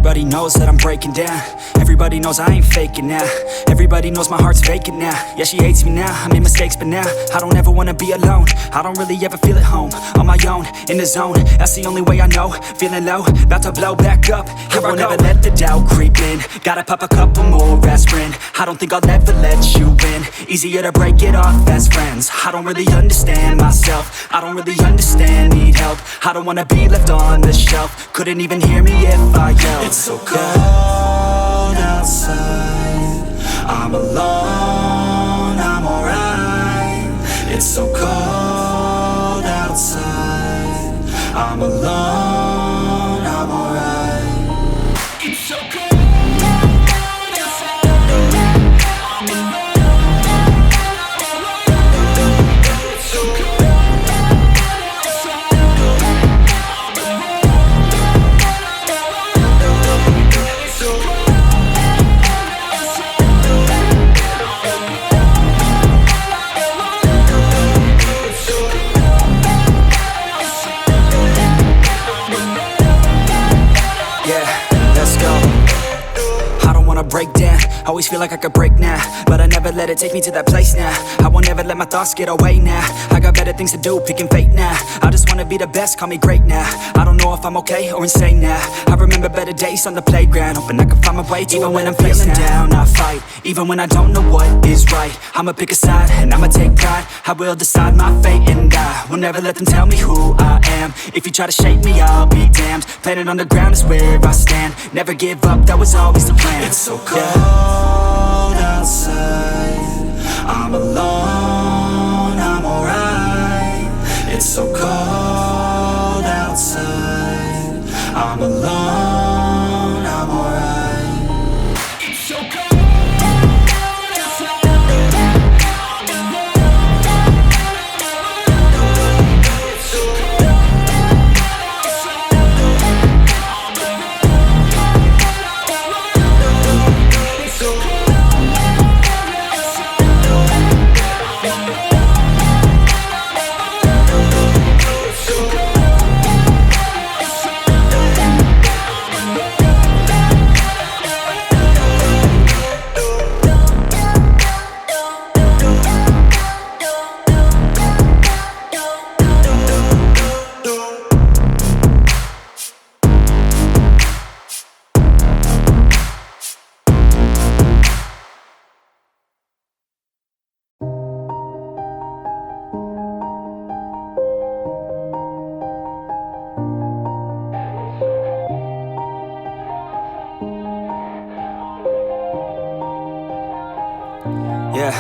Everybody knows that I'm breaking down. Everybody knows I ain't faking now. Everybody knows my heart's vacant now. Yeah, she hates me now, I made mistakes but now I don't ever wanna be alone. I don't really ever feel at home. On my own, in the zone, that's the only way I know. Feeling low, about to blow back up. Here I won't ever let the doubt creep in. Gotta pop a couple more aspirin. I don't think I'll ever let you in. Easier to break it off best friends. I don't really understand myself. I don't really understand, need help. I don't wanna be left on the shelf. Couldn't even hear me if I yelled. It's so cold outside, I'm alone, I'm alright. It's so cold outside, I'm alone, I'm alright. It's so cold. Break down, always feel like I could break now, but I never let it take me to that place now. I won't ever let my thoughts get away now. I got better things to do, picking fate now. I just wanna be the best, call me great now. I don't know if I'm okay or insane now. I remember better days on the playground, hoping I can find my way to even when I'm feeling down, I fight, even when I don't know what is right. I'ma pick a side, and I'ma take pride. I will decide my fate, and I will never let them tell me who I am. If you try to shake me, I'll be damned. Planet on the ground is where I stand. Never give up, that was always the plan. It's so cold outside, I'm alone, I'm alright. It's so cold outside, I'm alone, I'm alright. It's so cold. Yeah,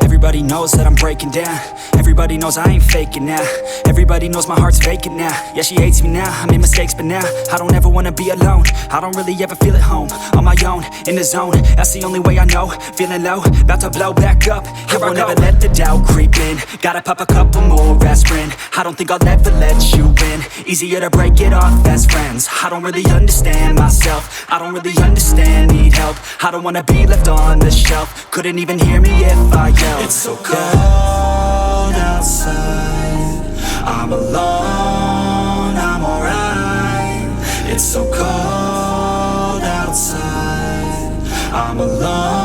everybody knows that I'm breaking down. Everybody knows I ain't faking now. Everybody knows my heart's vacant now. Yeah, she hates me now, I made mistakes but now I don't ever wanna be alone. I don't really ever feel at home. On my own, in the zone, that's the only way I know. Feeling low, about to blow back up. Here I won't ever let the doubt creep in. Gotta pop a couple more aspirin. I don't think I'll ever let you in. Easier to break it off best friends. I don't really understand myself. I don't really understand, need help. I don't wanna be left on the shelf. Couldn't even hear me if I yelled. It's so cold outside, I'm alone, I'm alright. It's so cold outside, I'm alone.